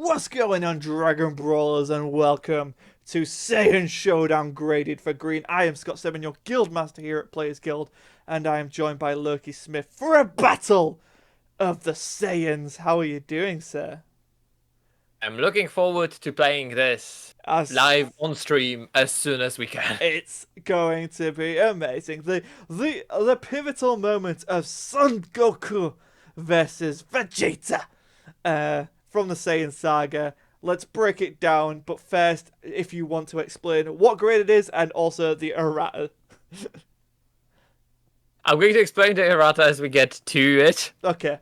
What's going on, Dragon Brawlers, and welcome to Saiyan Showdown Graded for Green. I am Scott Seven, your Guildmaster here at Players Guild, and I am joined by Loki Smith for a battle of the Saiyans. How are you doing, sir? I'm looking forward to playing this As live on stream as soon as we can. it's going to be amazing. The pivotal moment of Son Goku versus Vegeta from the Saiyan saga. Let's break it down, but first, if you want to explain what grade it is and also the errata. I'm going to explain the errata as we get to it, Okay.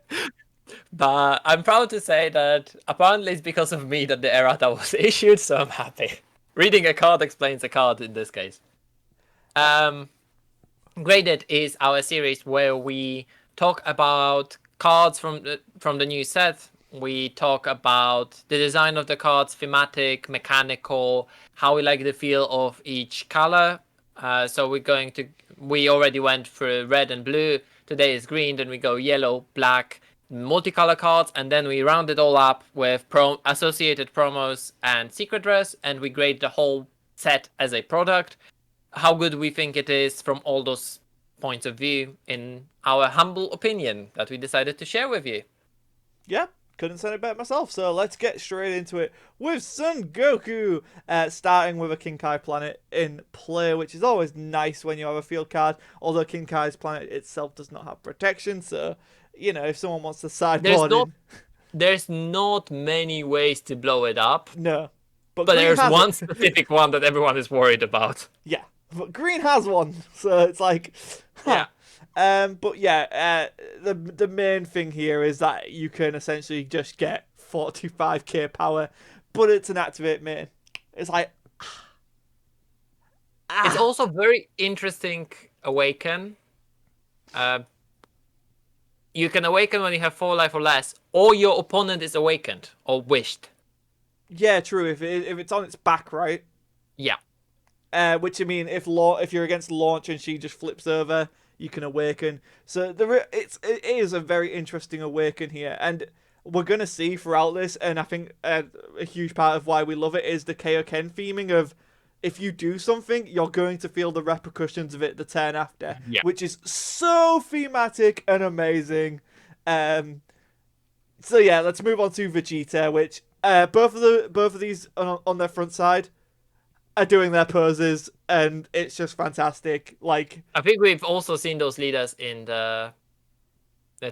but I'm proud to say that apparently it's because of me that the errata was issued, so I'm happy. Reading a card explains a card in this case. Graded is our series where we talk about cards from the new set. We talk about the design of the cards, thematic, mechanical, how we like the feel of each color. So we already went through red and blue. Today is green, then we go yellow, black, multicolor cards, and then we round it all up with associated promos and secret dress, and we grade the whole set as a product. How good we think it is from all those points of view, in our humble opinion that we decided to share with you. Yeah, couldn't say it better myself. So let's get straight into it with Son Goku, starting with a Kinkai planet in play, which is always nice when you have a field card. Although Kinkai's planet itself does not have protection, so you know if someone wants to sideboard there's not many ways to blow it up. No, but there's one specific one that everyone is worried about. Yeah, but green has one, so it's like, huh. Yeah. But yeah, the main thing here is that you can essentially just get 45k power, but it's an activate main. It's like, It's also very interesting awaken. You can awaken when you have 4 life or less, or your opponent is awakened or wished. Yeah, true. If it's on its back, right? Yeah. Which I mean, if you're against launch and she just flips over, you can awaken. So it is a very interesting awaken here, and we're gonna see throughout this. And I think a huge part of why we love it is the Kaioken theming of if you do something, you're going to feel the repercussions of it the turn after, which is so thematic and amazing. So yeah, let's move on to Vegeta, which both of these on their front side are doing their poses, and it's just fantastic. Like, I think we've also seen those leaders in the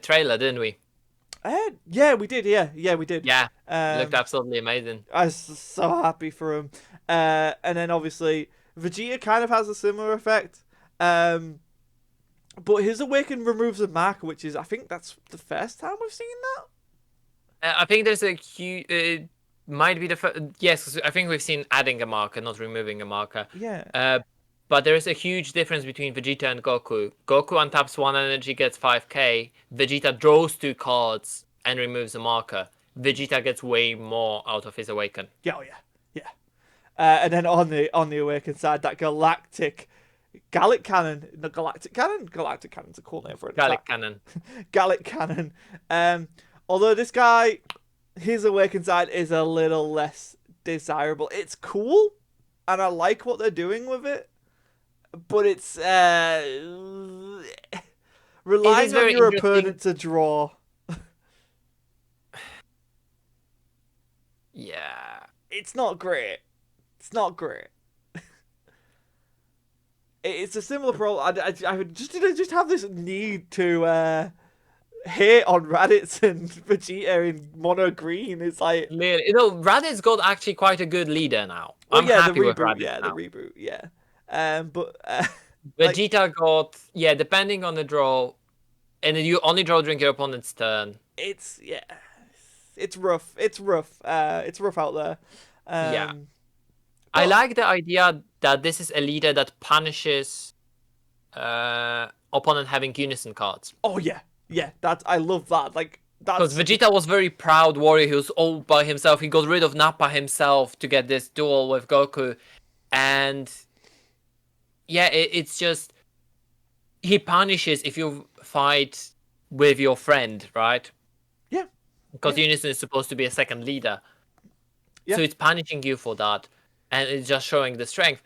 trailer, didn't we? Yeah, we did. Yeah, we did. Yeah, looked absolutely amazing. I was so happy for him. And then obviously Vegeta kind of has a similar effect. But his awaken removes a marker, which is, I think that's the first time we've seen that. I think there's a huge. Might be the first. Yes, I think we've seen adding a marker, not removing a marker. Yeah. But there is a huge difference between Vegeta and Goku. Goku untaps 1 energy, gets 5k. Vegeta draws 2 cards and removes a marker. Vegeta gets way more out of his awaken. Yeah, oh yeah. And then on the awaken side, that galactic cannon. The galactic cannon. Galactic cannon's a cool name for it. Gallic cannon. Gallic cannon. Although this guy, his awaken side is a little less desirable. It's cool, and I like what they're doing with it. But it's relying on your opponent to draw. Yeah. It's not great. It's not great. It's a similar problem. I just have this need to hate on Raditz and Vegeta in mono green. It's like, you know, Raditz got actually quite a good leader now. Well, I'm happy the reboot, with Raditz yeah, now. the reboot, yeah. But Vegeta got, yeah, depending on the draw, and you only draw during your opponent's turn. It's rough. It's rough out there. Yeah. I like the idea that this is a leader that punishes opponent having Unison cards. Oh yeah. I love that. Like, because Vegeta was very proud warrior. He was all by himself. He got rid of Nappa himself to get this duel with Goku, and yeah, it's just he punishes if you fight with your friend, right? Yeah. Because Unison is supposed to be a second leader. Yeah. So it's punishing you for that, and it's just showing the strength.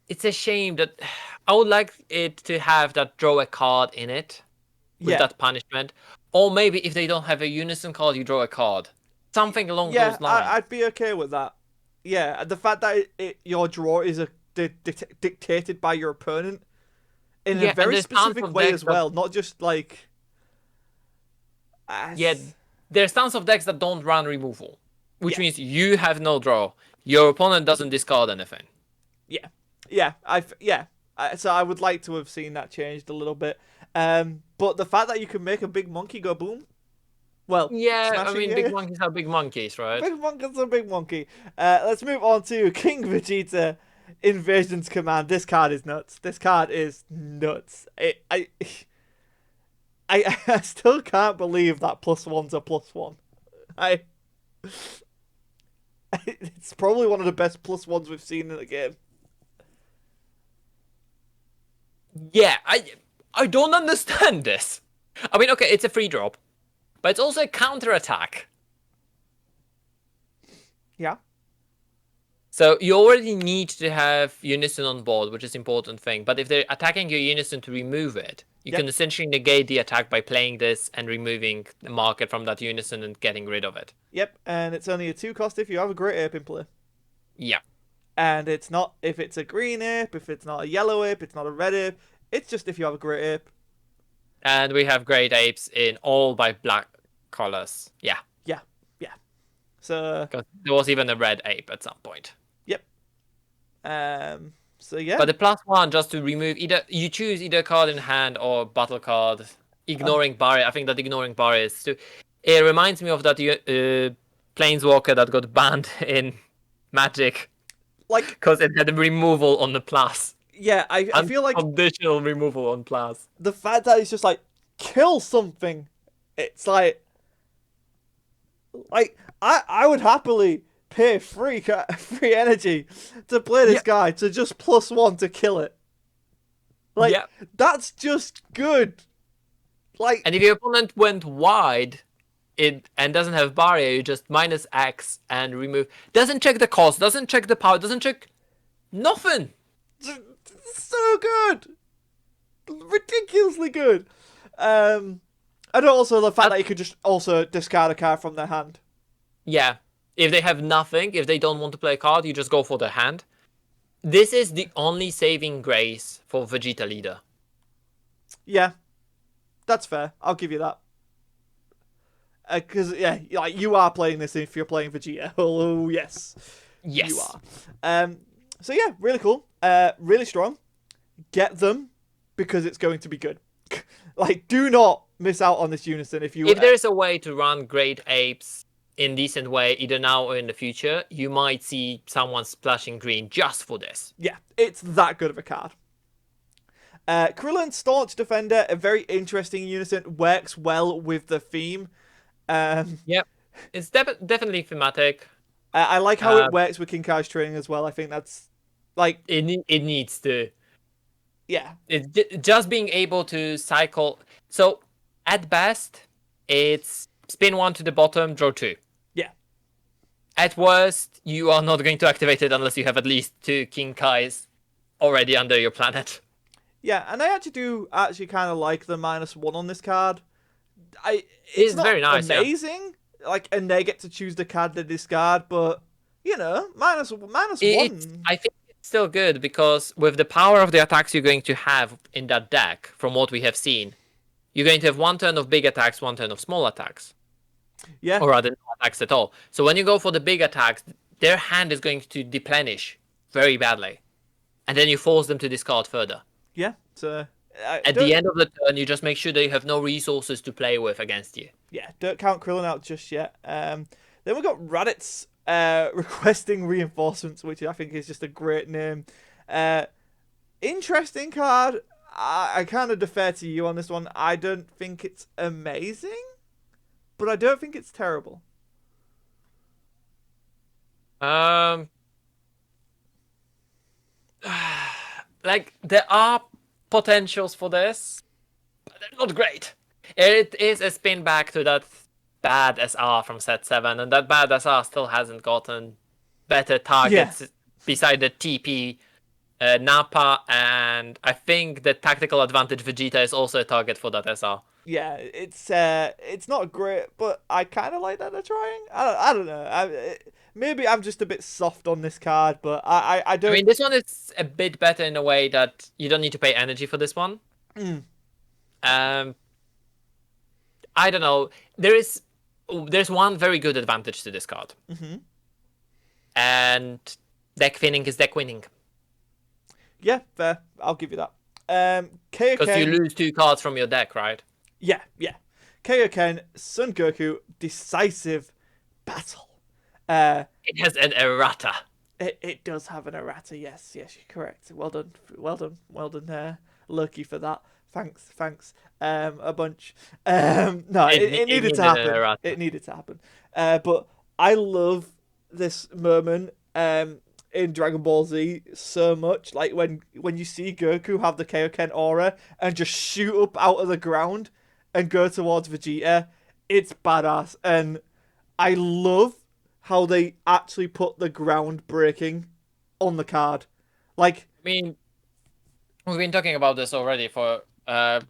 It's a shame that I would like it to have that draw a card in it with Yeah. that punishment, or maybe if they don't have a unison card, you draw a card, something along Yeah, those lines. I'd be okay with that. Yeah, the fact that your draw is dictated by your opponent in a Yeah, and very there's tons specific of way decks as that well, not just like. yeah, As, there's tons of decks that don't run removal, which yeah, means you have no draw. Your opponent doesn't discard anything. yeah, yeah. So I would like to have seen that changed a little bit. But the fact that you can make a big monkey go boom, well, Yeah, I smashing mean, big it. monkeys are big monkeys, right? Big monkey's a big monkey. Let's move on to King Vegeta Invasion's Command. This card is nuts. This card is nuts. I still can't believe that +1's a +1. I it's probably one of the best +1s we've seen in the game. Yeah, I don't understand this. I mean, okay, it's a free drop, but it's also a counter attack. Yeah. So you already need to have Unison on board, which is an important thing. But if they're attacking your Unison to remove it, you Yep. can essentially negate the attack by playing this and removing the market from that Unison and getting rid of it. Yep, and it's only a 2 cost if you have a Great Ape in play. Yeah. And it's not if it's a green ape, if it's not a yellow ape, it's not a red ape. It's just if you have a Great Ape. And we have great apes in all by black colors. Yeah. Yeah, yeah. So, 'Cause there was even a red ape at some point. yep. So yeah. But the +1 just to remove either you choose either card in hand or battle card, ignoring barrier. I think that ignoring barrier is too. It reminds me of that planeswalker that got banned in Magic Like, because it had a removal on the plus. yeah, I feel like Unconditional removal on plus. the fact that it's just like kill something, it's like I would happily pay free energy to play this guy to just +1 to kill it. Like, Yeah. that's just good. Like, And if your opponent went wide, it and doesn't have barrier, you just -X and remove. Doesn't check the cost, doesn't check the power, doesn't check nothing. so good, ridiculously good. And also the fact that you could just also discard a card from their hand. Yeah. If they have nothing, if they don't want to play a card, you just go for their hand. This is the only saving grace for Vegeta leader. Yeah, that's fair. I'll give you that. Because yeah, like you are playing this if you're playing Vegeta. Oh yes, Yes. you are. So yeah, really cool. Really strong. Get them because it's going to be good. Like, do not miss out on this Unison if you. If there's a way to run great apes in decent way, either now or in the future, you might see someone splashing green just for this. Yeah, it's that good of a card. Krillin, Staunch Defender, a very interesting Unison, works well with the theme. Yep. It's definitely thematic. I like how it works with King Kai's training as well. I think that's like It needs to. yeah. It's just being able to cycle. So at best, it's spin 1 to the bottom, draw 2. Yeah. At worst, you are not going to activate it unless you have at least 2 King Kais already under your planet. Yeah, and I actually kind of like the -1 on this card. It's not very nice, amazing. Yeah. Like, and they get to choose the card to discard, but you know, minus one. I think it's still good because with the power of the attacks you're going to have in that deck, from what we have seen, you're going to have 1 turn of big attacks, 1 turn of small attacks. Yeah. Or rather, no attacks at all. So when you go for the big attacks, their hand is going to deplenish very badly. And then you force them to discard further. Yeah. So at the end of the turn, you just make sure that you have no resources to play with against you. Yeah, don't count Krillin out just yet. Then we've got Raditz requesting reinforcements, which I think is just a great name. Interesting card. I kind of defer to you on this one. I don't think it's amazing, but I don't think it's terrible. Like, there are potentials for this, but they're not great. It is a spin back to that bad SR from set 7, and that bad SR still hasn't gotten better targets beside the TP Nappa, and I think the tactical advantage Vegeta is also a target for that SR. Yeah, it's not great, but I kind of like that they're trying. I don't know. Maybe I'm just a bit soft on this card, but I don't. I mean, this one is a bit better in a way that you don't need to pay energy for this one. I don't know. There's one very good advantage to this card, and deck thinning is deck winning. Yeah, fair. I'll give you that. Because you lose 2 cards from your deck, right? Yeah. Kaioken, Son Goku, decisive battle. It has an errata. It does have an errata. Yes, you're correct. Well done, Loki, for that. Thanks. A bunch. No, it needed to happen. It needed to happen. But I love this moment in Dragon Ball Z so much. Like when you see Goku have the Kaioken aura and just shoot up out of the ground and go towards Vegeta, it's badass. And I love how they actually put the ground breaking on the card. Like, I mean, we've been talking about this already for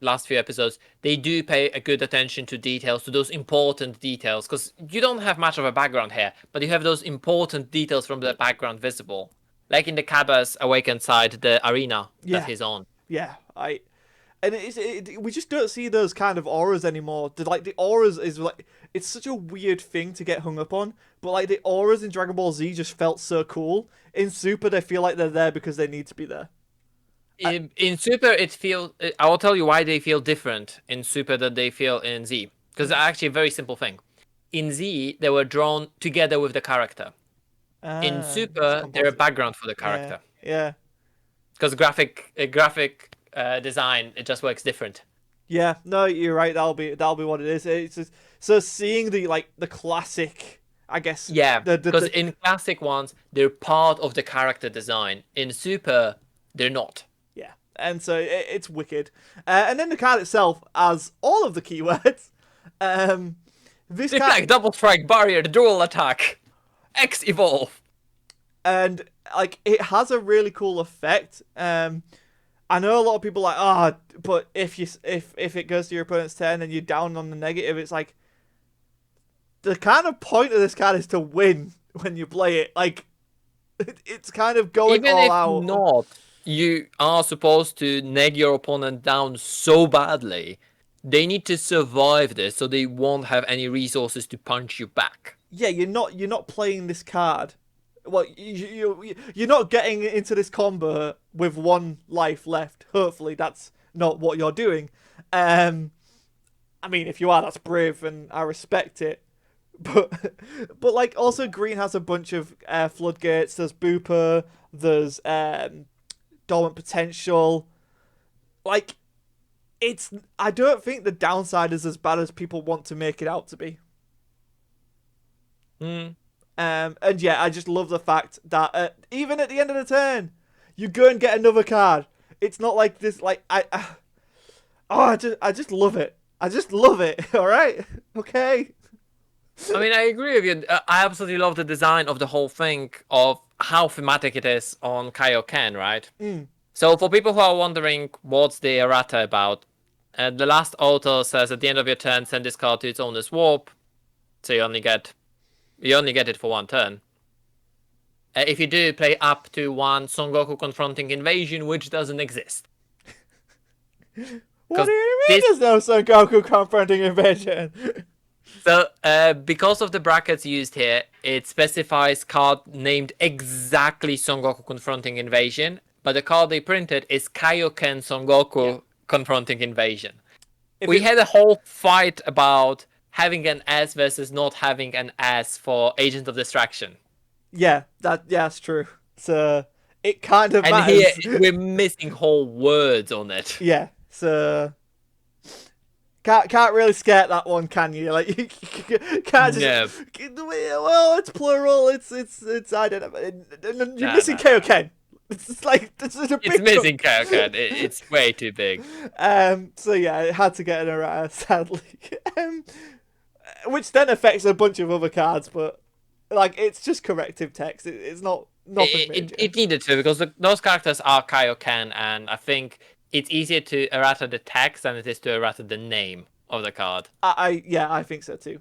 last few episodes. They do pay a good attention to details, to those important details, because you don't have much of a background here, but you have those important details from the background visible. Like in the Cabba's Awakened side, the arena that he's on. Yeah, we just don't see those kind of auras anymore. The auras is like, it's such a weird thing to get hung up on, but like the auras in Dragon Ball Z just felt so cool. In Super, they feel like they're there because they need to be there. In Super, it feels. I will tell you why they feel different in Super than they feel in Z. Because it's actually a very simple thing. In Z, they were drawn together with the character. In Super, they're a background for the character. Yeah. Because graphic design, it just works different. Yeah, no, you're right. That'll be what it is. It's just, so seeing the classic, I guess. Yeah, because in classic ones, they're part of the character design. In Super, they're not. Yeah, and so it's wicked. And then the card itself has all of the keywords. This Deflect, double strike, barrier, dual attack, X evolve, and like it has a really cool effect. I know a lot of people are like, but if it goes to your opponent's turn and you're down on the negative, it's like the kind of point of this card is to win when you play it. Like it's kind of going even all if out. Not, you are supposed to neg your opponent down so badly. They need to survive this, so they won't have any resources to punch you back. Yeah, you're not playing this card. Well, you're not getting into this combo with 1 life left. Hopefully, that's not what you're doing. I mean, if you are, that's brave, and I respect it. But like, also Green has a bunch of floodgates. There's Booper. There's Dormant Potential. Like, I don't think the downside is as bad as people want to make it out to be. And yeah, I just love the fact that even at the end of the turn, you go and get another card. It's not like this. Like I just love it. I just love it. All right, okay. I mean, I agree with you. I absolutely love the design of the whole thing, of how thematic it is on Kaioken, right? So for people who are wondering what's the errata about, the last auto says at the end of your turn, send this card to its owner's warp. So you only get it for 1 turn. If you do, play up to 1 Son Goku confronting invasion, which doesn't exist. What do you mean there's no Son Goku confronting invasion? So, because of the brackets used here, it specifies card named exactly Son Goku confronting invasion, but the card they printed is Kaioken Son Goku confronting invasion. We had a whole fight about having an S versus not having an S for Agent of Distraction. Yeah, that's true. So it kind of matters. And here we're missing whole words on it. Yeah, so can't really skate that one, can you? Like you can't just. Yeah. Well, it's plural. It's identified. You're missing Kaioken. It's like it's a big. It's missing Kaioken. It's way too big. So yeah, it had to get an errata, sadly. Which then affects a bunch of other cards, but Like it's just corrective text. It's not nothing major. It needed to, because those characters are Kaioken, and I think it's easier to errata the text than it is to errata the name of the card. I think so too.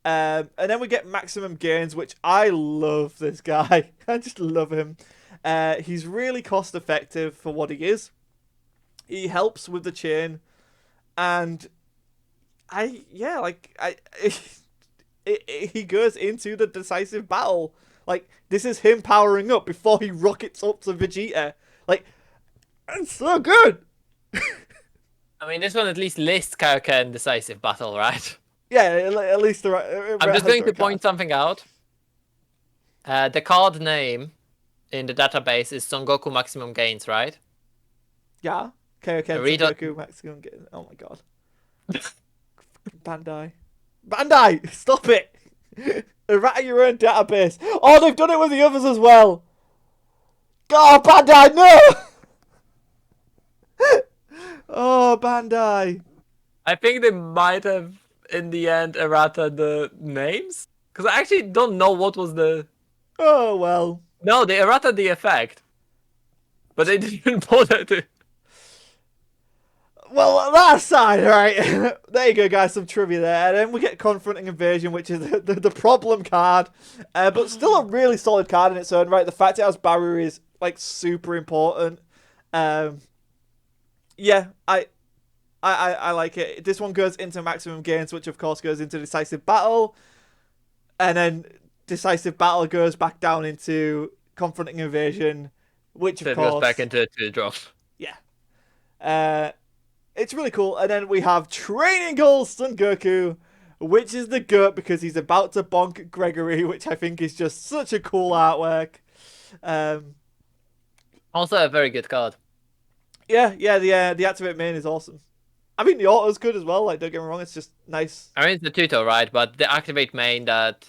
And then we get maximum gains, which I love this guy. I just love him. He's really cost effective for what he is. He helps with the chain, and he goes into the decisive battle. Like, this is him powering up before he rockets up to Vegeta. Like, it's so good. I mean, this one at least lists Kaioken decisive battle, right? Yeah, at least the right. I'm just going to point something out. The card name in the database is Son Goku Maximum Gains, right? Yeah. Okay. Read Goku maximum gain. Oh my god. Bandai, stop it! Errata your own database. Oh, they've done it with the others as well. God, Bandai, no! Oh, Bandai. I think they might have, in the end, errata the names? Because I actually don't know what was the... Oh, well. No, they errata the effect. But they didn't bother to... Well, that aside, right? There you go, guys. Some trivia there. And then we get Confronting Invasion, which is the problem card. But still a really solid card in its own right. The fact it has barrier is, like, super important. Yeah, I like it. This one goes into maximum gains, which, of course, goes into decisive battle. And then decisive battle goes back down into Confronting Invasion, which, of course... goes back into the drop. Yeah. It's really cool. And then we have Training Goals Son Goku, which is the GOAT because he's about to bonk Gregory, which I think is just such a cool artwork. Also a very good card. Yeah, the Activate main is awesome. I mean, the auto's good as well, like, don't get me wrong, it's just nice. I mean, it's the tutor, right? But the Activate main that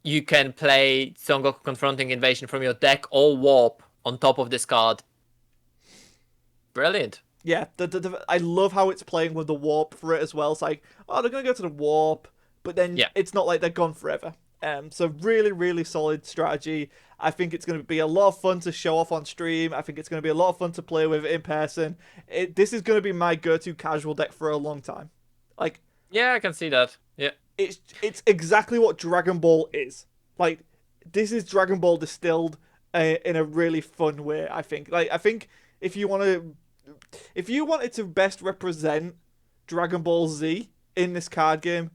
you can play Son Goku Confronting Invasion from your deck or Warp on top of this card. Brilliant. Yeah, I love how it's playing with the warp for it as well. It's like, oh, they're going to go to the warp, but then it's not like they're gone forever. So really, really solid strategy. I think it's going to be a lot of fun to show off on stream. I think it's going to be a lot of fun to play with in person. This is going to be my go-to casual deck for a long time. Like, yeah, I can see that. Yeah, it's exactly what Dragon Ball is. Like, this is Dragon Ball distilled in a really fun way. I think. Like, I think if you wanted to best represent Dragon Ball Z in this card game,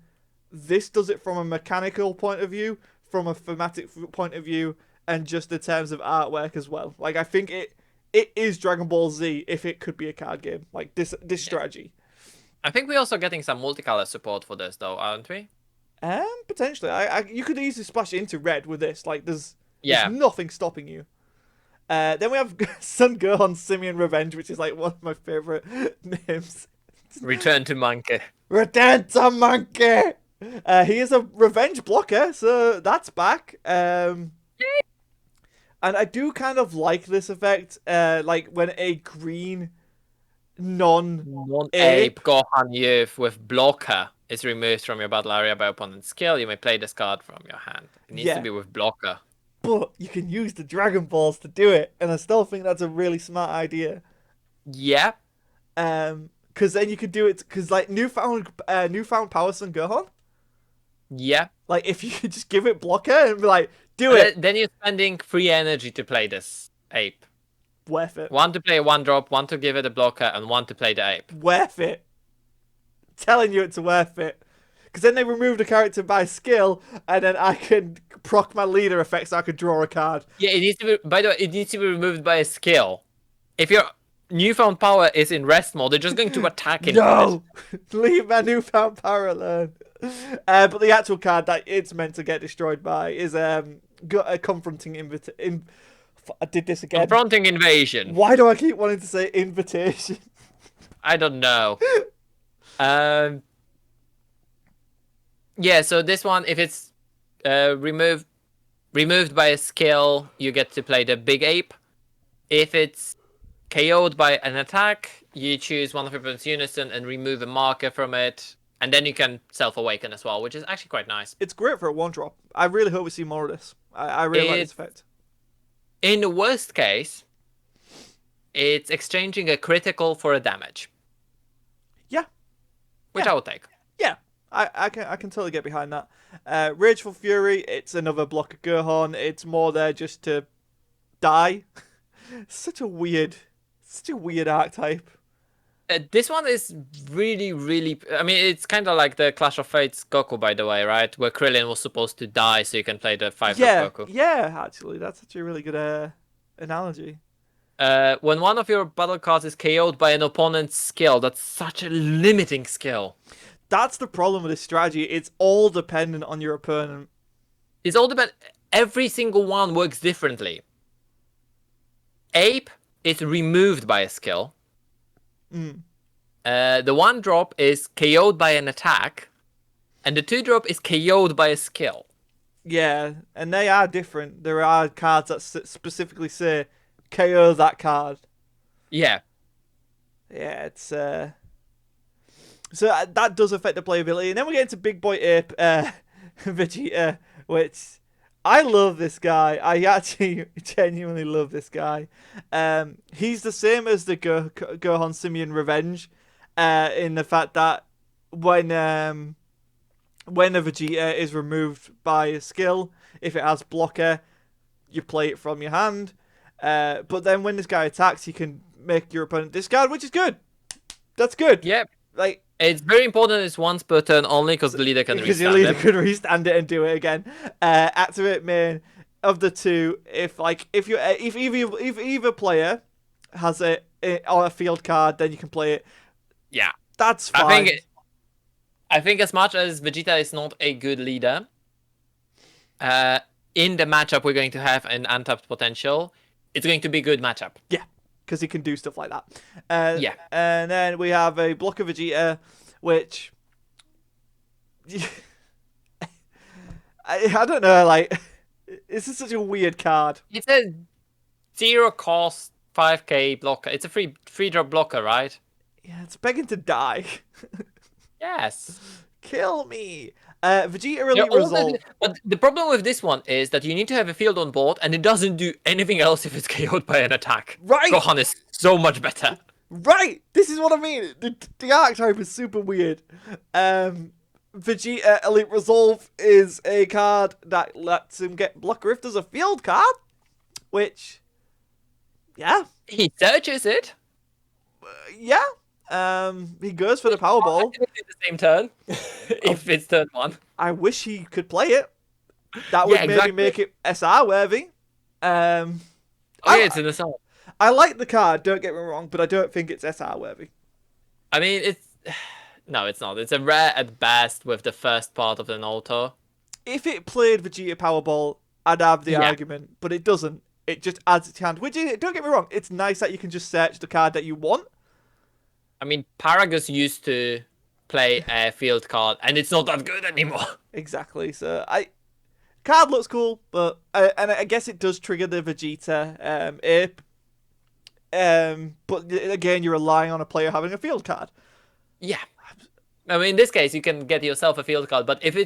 this does it from a mechanical point of view, from a thematic point of view, and just in terms of artwork as well. Like, I think it is Dragon Ball Z if it could be a card game. Like, this strategy. I think we're also getting some multicolor support for this, though, aren't we? Potentially. You could easily splash into red with this. Like, there's nothing stopping you. Then we have Son Gohan Simian Revenge, which is like one of my favorite names. Return to Monkey. Return to Monkey! He is a revenge blocker, so that's back. And I do kind of like this effect, like when a green non-ape Gohan Youth with blocker is removed from your battle area by opponent's skill, you may play this card from your hand. It needs to be with blocker. But you can use the Dragon Balls to do it, and I still think that's a really smart idea. Yeah. Because then you could do it, because like newfound power Son Gohan. Yeah. Like if you could just give it blocker and be like, do it. Then you're spending free energy to play this ape. Worth it. One to play a 1-drop, one to give it a blocker, and one to play the ape. Worth it. I'm telling you, it's worth it. Because then they remove the character by skill, and then I can proc my leader effect so I could draw a card. Yeah, it needs to be. By the way, it needs to be removed by a skill. If your newfound power is in rest mode, they're just going to attack it. No, leave my newfound power alone. But the actual card that it's meant to get destroyed by is a confronting I did this again. Confronting invasion. Why do I keep wanting to say invitation? I don't know. Yeah, so this one, if it's removed by a skill, you get to play the big ape. If it's KO'd by an attack, you choose one of your opponent's Unison and remove a marker from it. And then you can self-awaken as well, which is actually quite nice. It's great for a 1-drop. I really hope we see more of this. I really like this effect. In the worst case, it's exchanging a critical for a damage. Yeah. Which I would take. Yeah. I can totally get behind that. Rageful Fury, it's another block of Gohan. It's more there just to die. Such a weird archetype. This one is really, really... I mean, it's kind of like the Clash of Fates Goku, by the way, right? Where Krillin was supposed to die so you can play the 5-drop Goku. Yeah, actually. That's such a really good analogy. When one of your battle cards is KO'd by an opponent's skill, that's such a limiting skill. That's the problem with this strategy. It's all dependent on your opponent. It's all dependent... Every single one works differently. Ape is removed by a skill. Mm. The 1-drop is KO'd by an attack, and the 2-drop is KO'd by a skill. Yeah, and they are different. There are cards that specifically say KO that card. Yeah. Yeah, it's so that does affect the playability. And then we get into Big Boy Ape, Vegeta, which I love this guy. I actually genuinely love this guy. He's the same as the Gohan Simian Revenge, in the fact that when a Vegeta is removed by a skill, if it has blocker, you play it from your hand. But then when this guy attacks, you can make your opponent discard, which is good. That's good. Yep. Like, it's very important it's once per turn only because the leader can restand it. Because your leader could restand it and do it again. Activate main of the two. If either player has it on a field card, then you can play it. Yeah. That's fine. I think as much as Vegeta is not a good leader, in the matchup we're going to have an untapped potential, it's going to be a good matchup. Yeah, because he can do stuff like that. Yeah. And then we have a block of Vegeta, which... I don't know, like... This is such a weird card. It's a 0 cost 5k blocker. It's a free drop blocker, right? Yeah, it's begging to die. Yes. Kill me. Vegeta Elite Resolve. But the problem with this one is that you need to have a field on board, and it doesn't do anything else if it's KO'd by an attack. Right. Gohan is so much better. Right. This is what I mean. The archetype is super weird. Vegeta Elite Resolve is a card that lets him get blocker if there's a field card, which, yeah. He searches it. Yeah. He goes for the Powerball. In the same turn, if it's turn 1. I wish he could play it. That would maybe make it SR worthy. Yeah, it's in the song. I like the card, don't get me wrong, but I don't think it's SR worthy. I mean, no, it's not. It's a rare at best with the first part of an auto. If it played Vegeta Powerball, I'd have the argument, but it doesn't. It just adds it to hand, which, don't get me wrong, it's nice that you can just search the card that you want. I mean, Paragus used to play a field card, and it's not that good anymore. Exactly. So card looks cool, but and I guess it does trigger the Vegeta Ape. But again, you're relying on a player having a field card. Yeah. I mean, in this case, you can get yourself a field card, but if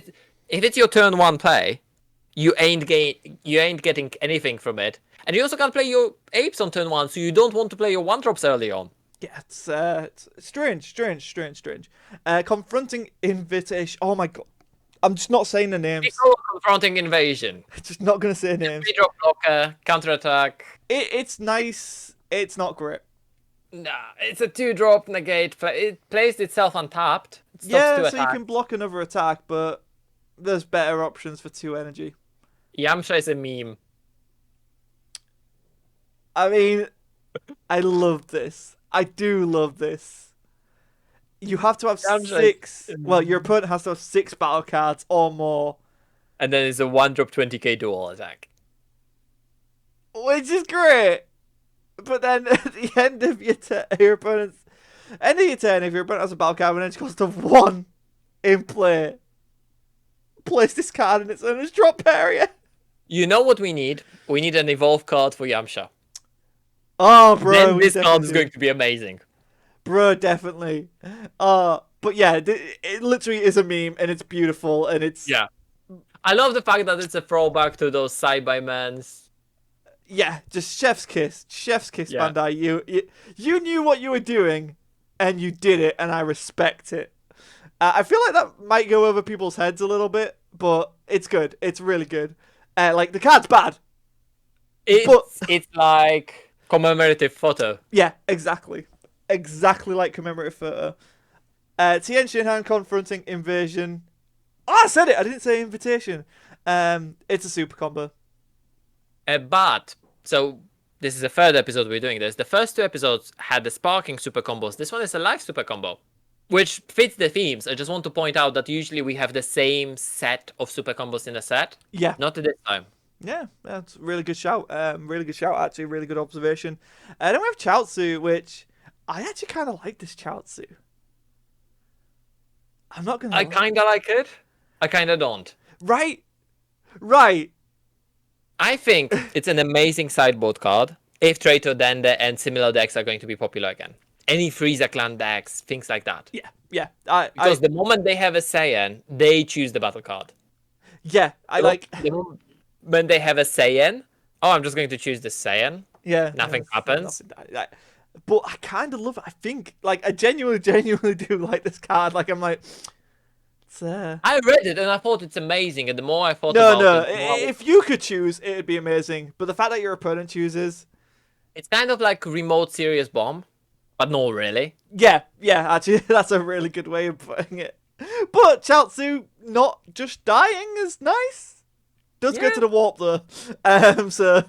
it's your turn 1 play, you ain't getting anything from it, and you also can't play your apes on turn 1, so you don't want to play your 1-drops early on. Yeah, it's strange. Confronting Invitation. Oh my god. I'm just not saying the names. Confronting Invasion. Just not going to say names. 3-drop blocker, counterattack. It's nice. It's not great. Nah, it's a 2-drop negate. It plays itself untapped. Yeah, so you can block another attack, but there's better options for 2 energy. Yamcha is a meme. I mean, I love this. I do love this. You have to have 6. Well, your opponent has to have 6 battle cards or more. And then it's a 1-drop 20k dual attack. Which is great. But then at the end of your opponent's end of your turn, if your opponent has a battle card with an edge cost of 1 in play, place this card in its owner's drop area. You know what we need? We need an evolve card for Yamcha. Oh, bro. Then this card is going to be amazing. Bro, definitely. But But yeah, it literally is a meme, and it's beautiful, and it's Yeah. I love the fact that it's a throwback to those Cybermen. yeah, just chef's kiss, Yeah. Bandai. You knew what you were doing, and you did it, and I respect it. I feel like that might go over people's heads a little bit, but it's good. It's really good. Like the card's bad. It's like commemorative photo. Yeah, exactly like commemorative photo. Tien Shinhan confronting Invasion. Oh, I said it. I didn't say invitation. It's a super combo. But so this is the third episode we're doing this. The first two episodes had the sparking super combos. This one is a live super combo, which fits the themes. I just want to point out that usually we have the same set of super combos in a set. Yeah. Not this time. Yeah, that's a really good shout. Really good shout, actually. Really good observation. Then we have Chaozu, which I actually kind of like this Chaozu. I'm not going to I kind of like it. I kind of don't. Right. I think it's an amazing sideboard card if Traitor, Dende, and similar decks are going to be popular again. Any Frieza Clan decks, things like that. Yeah. Because the moment they have a Saiyan, they choose the battle card. Yeah, When they have a Saiyan, I'm just going to choose the Saiyan. Yeah. Nothing happens. But I kind of love it. I think, I genuinely do like this card. I'm like, I read it and I thought it's amazing. And the more I thought about it... if you could choose, it'd be amazing. But the fact that your opponent chooses... It's kind of like remote serious bomb. But not really. Yeah, actually, that's a really good way of putting it. But Chaozu not just dying is nice. Does go to the warp though. So,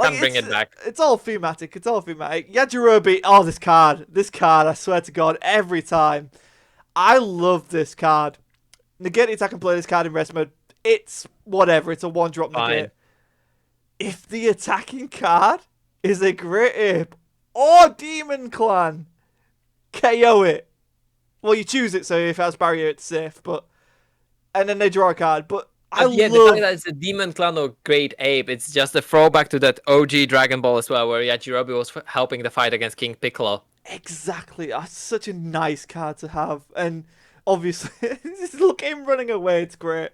Can bring it back. It's all thematic. Yajirobe, this card, I swear to God, every time. I love this card. Negate the attack and play this card in rest mode. It's whatever. It's a one-drop negate. If the attacking card is a Great Ape or Demon Clan, KO it. Well, you choose it, so if it has barrier, it's safe. And then they draw a card. But I love the fact that it's a Demon Clan or Great Ape. It's just a throwback to that OG Dragon Ball as well, where Yajirobe was helping the fight against King Piccolo. Exactly. That's such a nice card to have. And obviously, look him running away. It's great.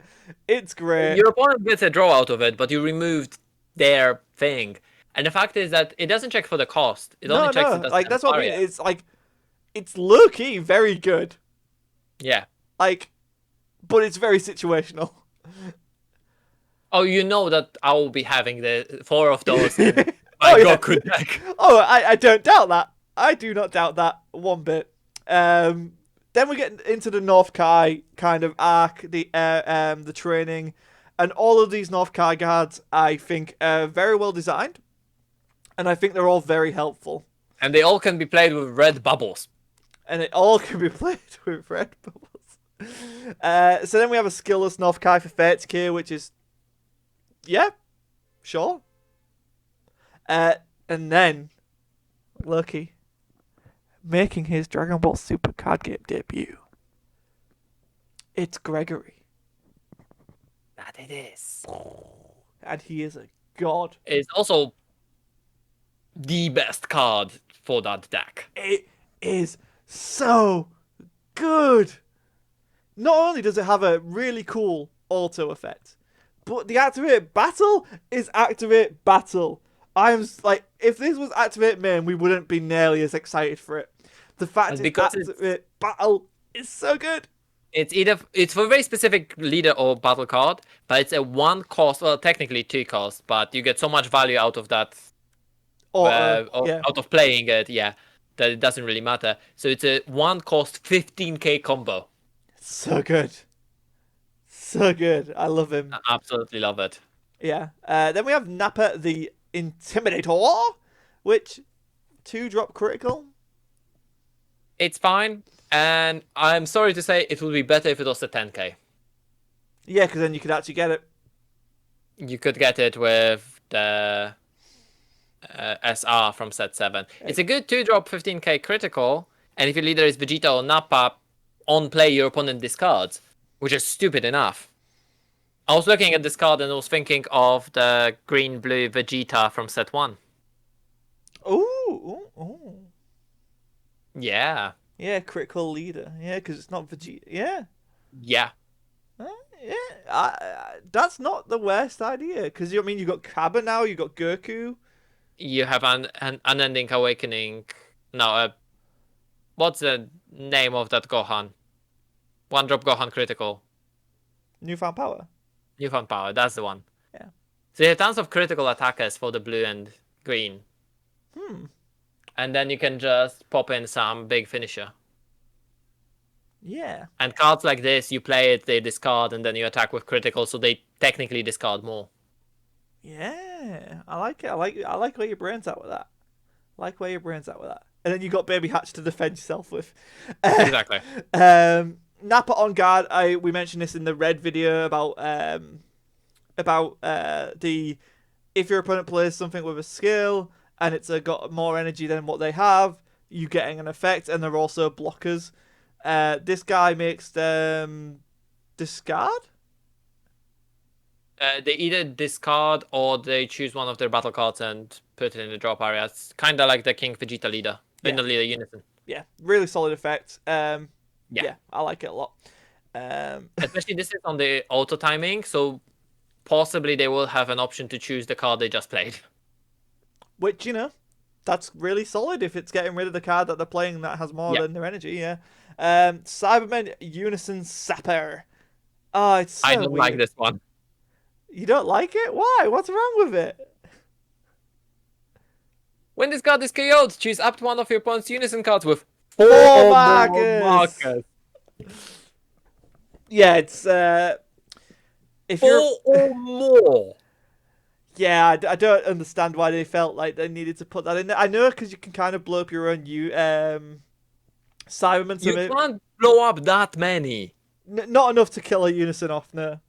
Your opponent gets a draw out of it, but you removed their thing. And the fact is that it doesn't check for the cost. It only checks it doesn't that's what I mean. It's low-key very good. Yeah. But it's very situational. Oh, you know that I will be having the 4 of those in my Goku deck. Oh, I don't doubt that. I do not doubt that one bit. Then we get into the North Kai kind of arc, the training, and all of these North Kai guards, I think, are very well designed, and I think they're all very helpful. And they all can be played with red bubbles. So then we have a skillless North Kai for Fate's Key, which is, yeah, sure. And then Loki making his Dragon Ball Super card game debut. It's Gregory. That it is. And he is a god. It's also the best card for that deck. It is so good. Not only does it have a really cool auto effect, but the Activate Battle is Activate Battle. I'm like, if this was Activate Main, we wouldn't be nearly as excited for it. The fact it's Activate Battle is so good. It's for a very specific leader or battle card, but it's a 1 cost, well, technically 2 cost, but you get so much value out of that, out of playing it, that it doesn't really matter. So it's a 1 cost 15k combo. So good. So good. I love him. I absolutely love it. Yeah. Then we have Nappa the Intimidator, which 2-drop critical. It's fine, and I'm sorry to say it would be better if it was a 10k. Yeah, because then you could actually get it. You could get it with the SR from set 7. It's a good 2-drop 15k critical, and if your leader is Vegeta or Nappa, on play your opponent discards, which is stupid enough. I was looking at this card and I was thinking of the green-blue Vegeta from set 1. Ooh. Yeah. Yeah, critical leader. Yeah, because it's not Vegeta. Yeah. Yeah. Uh, yeah, that's not the worst idea. Because you got Kaba now, you got Goku. You have an unending awakening. No, what's the name of that Gohan? One drop Gohan critical. Newfound power. Newfound power, that's the one. Yeah. So you have tons of critical attackers for the blue and green. Hmm. And then you can just pop in some big finisher. Yeah. And cards like this, you play it, they discard, and then you attack with critical, so they technically discard more. Yeah. I like it. I like where your brain's at with that. I like where your brain's at with that. And then you got Baby Hatch to defend yourself with. Exactly. Nappa on guard. We mentioned this in the red video about the if your opponent plays something with a skill and it's got more energy than what they have, you getting an effect, and they're also blockers. This guy makes them discard. They either discard or they choose one of their battle cards and put it in the drop area. It's kind of like the King Vegeta leader in the leader Unison. Yeah, really solid effect. Yeah, I like it a lot. Especially this is on the auto timing, so possibly they will have an option to choose the card they just played. Which, that's really solid if it's getting rid of the card that they're playing that has more than their energy, yeah. Cybermen Unison Sapper. Oh, it's so I don't weird. like this one. You don't like it? Why? What's wrong with it? When this card is KO'd, choose up to one of your opponent's Unison cards with four markers. Yeah, it's if four or more. Yeah, I don't understand why they felt like they needed to put that in there. I know because you can kind of blow up your own Cybermen. You can't blow up that many. Not enough to kill a Unison off, no.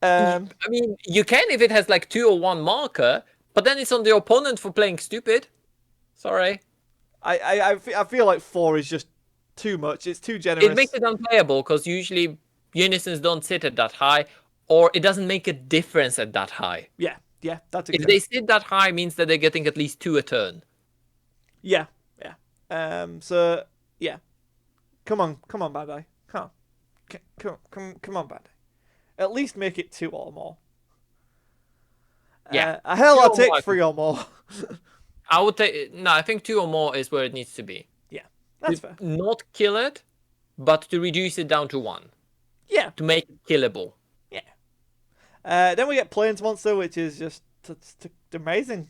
I mean, you can if it has like 2 or 1 marker, but then it's on the opponent for playing stupid. Sorry. I feel like 4 is just too much. It's too generous. It makes it unplayable because usually Unisons don't sit at that high, or it doesn't make a difference at that high. Yeah, that's exactly. If they sit that high, means that they're getting at least 2 a turn. Yeah. So yeah, come on, bad guy, come on, bad guy. At least make it 2 or more. Yeah, hell, I'll take 3 or more. I would take no. I think 2 or more is where it needs to be. Yeah, that's fair. Not kill it, but to reduce it down to 1. Yeah, to make it killable. Yeah. Then we get Plains Monster, which is just amazing.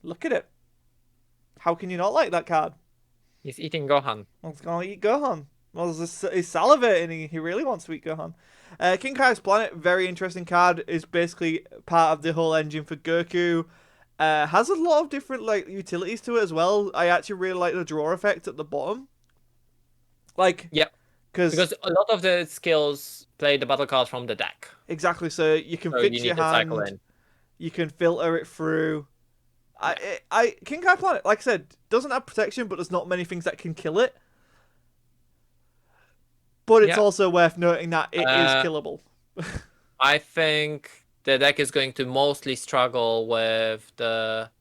Look at it. How can you not like that card? He's eating Gohan. He's gonna eat Gohan. Well, he's salivating. He really wants to eat Gohan. King Kai's Planet, very interesting card. Is basically part of the whole engine for Goku. Has a lot of different utilities to it as well. I actually really like the draw effect at the bottom. Because a lot of the skills play the battle cards from the deck. Exactly. So you can fix your hand. You can filter it through. King Kai Planet, like I said, doesn't have protection, but there's not many things that can kill it. But it's also worth noting that it is killable. I think the deck is going to mostly struggle with the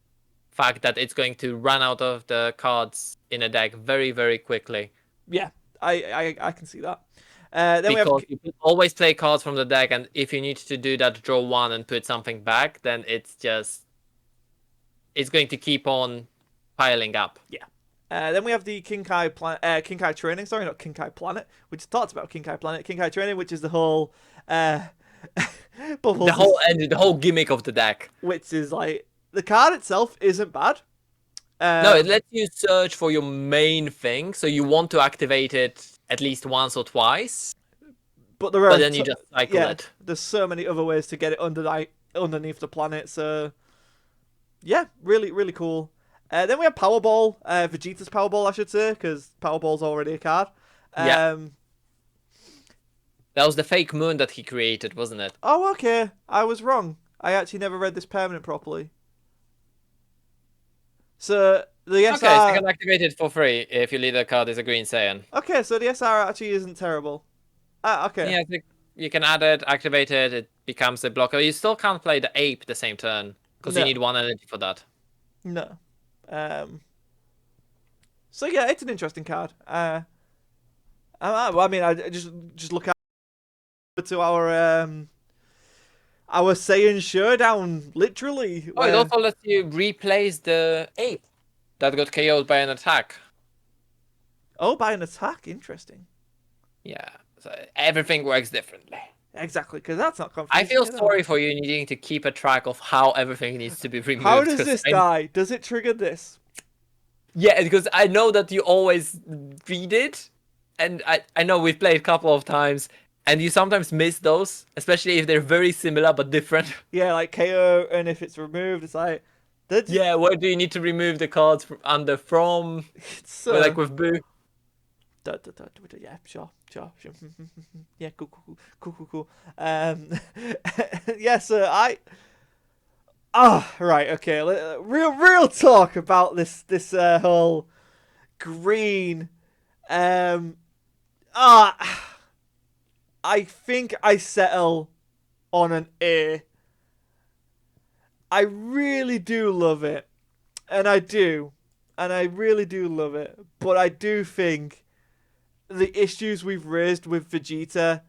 fact that it's going to run out of the cards in a deck very, very quickly. Yeah, I can see that. Because you always play cards from the deck, and if you need to do that, draw 1 and put something back, then it's going to keep on piling up. Yeah. Then we have the King Kai Training. Sorry, not King Kai Planet. We just talked about King Kai Planet. King Kai Training, which is the whole the whole gimmick of the deck. Which is like the card itself isn't bad. No, it lets you search for your main thing, so you want to activate it at least once or twice. But then you just cycle it. There's so many other ways to get it underneath the planet. So yeah, really, really cool. Then we have Powerball, Vegeta's Powerball, I should say, because Powerball's already a card. That was the fake moon that he created, wasn't it? Oh, okay. I was wrong. I actually never read this permanent properly. So the SR... Okay, so you can activate it for free if your leader card is a Green Saiyan. Okay, so the SR actually isn't terrible. Okay. Yeah, you can add it, activate it, it becomes a blocker. You still can't play the ape the same turn, because you need 1 energy for that. No. So yeah, it's an interesting card. I mean, I just look out to our Saiyan Showdown, literally. Oh, it Where also lets you replace the ape that got KO'd by an attack. by an attack, interesting. Yeah, so everything works differently. Exactly, because that's not I confusing feel at all. sorry for you needing to keep a track of how everything needs to be removed. How does 'cause this die? Does it trigger this? Yeah, because I know that you always read it, and I know we've played a couple of times, and you sometimes miss those, especially if they're very similar but different. Yeah, like KO, and if it's removed, it's like Yeah, where do you need to remove the cards from? It's Like with Boo. yeah, sure. Yeah, cool. Yeah, so right, okay. Real talk about this whole green. I think I settle on an A. I really do love it, and I really do love it. But I do think the issues we've raised with Vegeta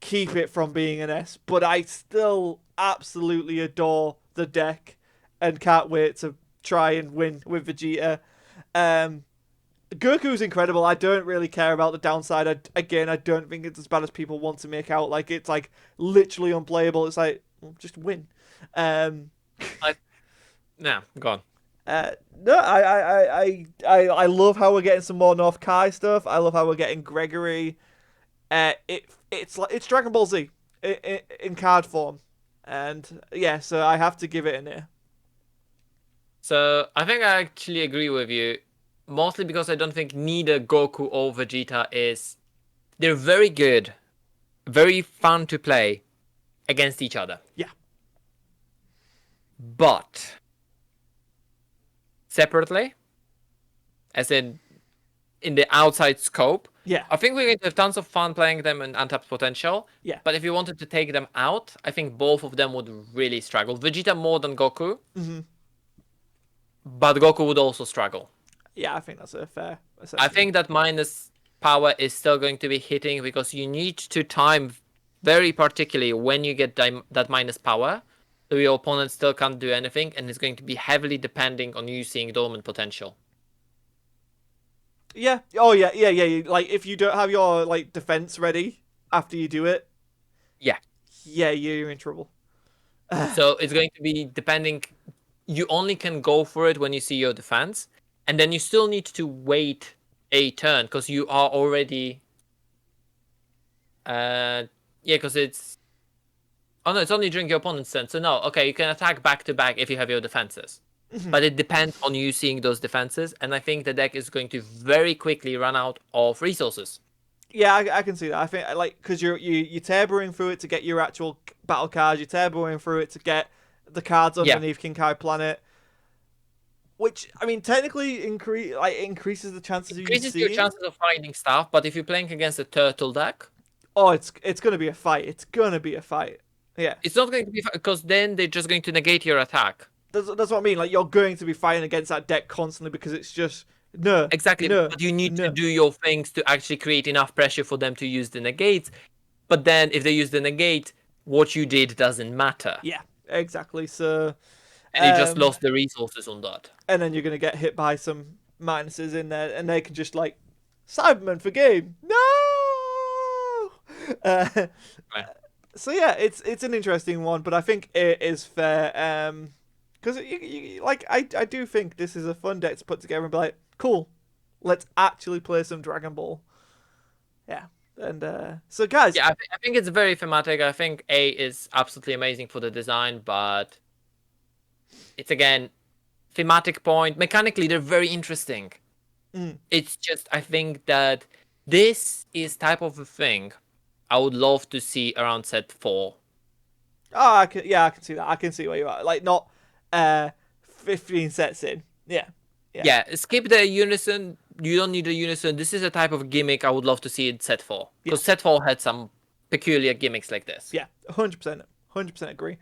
keep it from being an S. But I still absolutely adore the deck and can't wait to try and win with Vegeta. Goku's incredible. I don't really care about the downside. I don't think it's as bad as people want to make out. Like, it's like literally unplayable. It's like, well, just win. Yeah, go on. No, I love how we're getting some more North Kai stuff. I love how we're getting Gregory. It's Dragon Ball Z in card form, and yeah, so I have to give it an A. So I think I actually agree with you, mostly because I don't think neither Goku or Vegeta is. They're very good, very fun to play against each other. Yeah. But separately, as in the outside scope, Yeah. I think we're going to have tons of fun playing them in untapped potential. Yeah. But if you wanted to take them out, I think both of them would really struggle. Vegeta more than Goku. Mm-hmm. But Goku would also struggle. Yeah, I think that's a fair assessment. I think that minus power is still going to be hitting because you need to time very particularly when you get that minus power. So your opponent still can't do anything, and it's going to be heavily depending on you seeing dormant potential. Yeah. Oh yeah. Like if you don't have your like defense ready after you do it. Yeah. Yeah, you're in trouble. So it's going to be depending. You only can go for it when you see your defense, and then you still need to wait a turn because you are already. Yeah, because it's. Oh no, it's only during your opponent's turn. So no, okay, you can attack back to back if you have your defenses. But it depends on you seeing those defenses, and I think the deck is going to very quickly run out of resources. Yeah, I can see that. I think like because you're tabering through it to get your actual battle cards. You're tabering through it to get the cards underneath King Kai Planet, which I mean technically increases the chances of you Increases seeing. your chances of finding stuff, but if you're playing against a turtle deck, oh, it's gonna be a fight. It's gonna be a fight. Yeah, it's not going to be because then they're just going to negate your attack. that's what I mean. Like you're going to be fighting against that deck constantly because it's just no. Exactly, no, but you need no. to do your things to actually create enough pressure for them to use the negates. But then if they use the negate, what you did doesn't matter. Yeah, exactly. So, and you just lost the resources on that. And then you're gonna get hit by some minuses in there, and they can just like Cybermen for game. No. So yeah, it's an interesting one, but I think it is fair. Because like I do think this is a fun deck to put together and be like, cool, let's actually play some Dragon Ball. Yeah, and so guys, yeah, I think it's very thematic. I think A is absolutely amazing for the design, but it's again thematic point. Mechanically, they're very interesting. It's just I think that this is type of a thing I would love to see around set 4. Oh, I can see that. I can see where you are. Like not 15 sets in. Yeah. Skip the Unison. You don't need a Unison. This is a type of gimmick I would love to see in set 4. Because set 4 had some peculiar gimmicks like this. Yeah, 100%. 100% agree.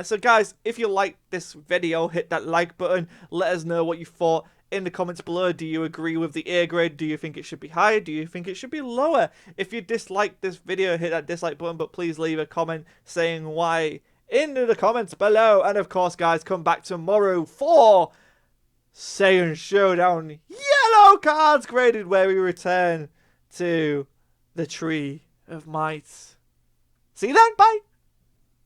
So guys, if you liked this video, hit that like button. Let us know what you thought in the comments below. Do you agree with the A grade? Do you think it should be higher? Do you think it should be lower? If you dislike this video, hit that dislike button, but please leave a comment saying why in the comments below. And of course, guys, come back tomorrow for Saiyan Showdown Yellow Cards Graded, where we return to the Tree of Might. See you then, bye!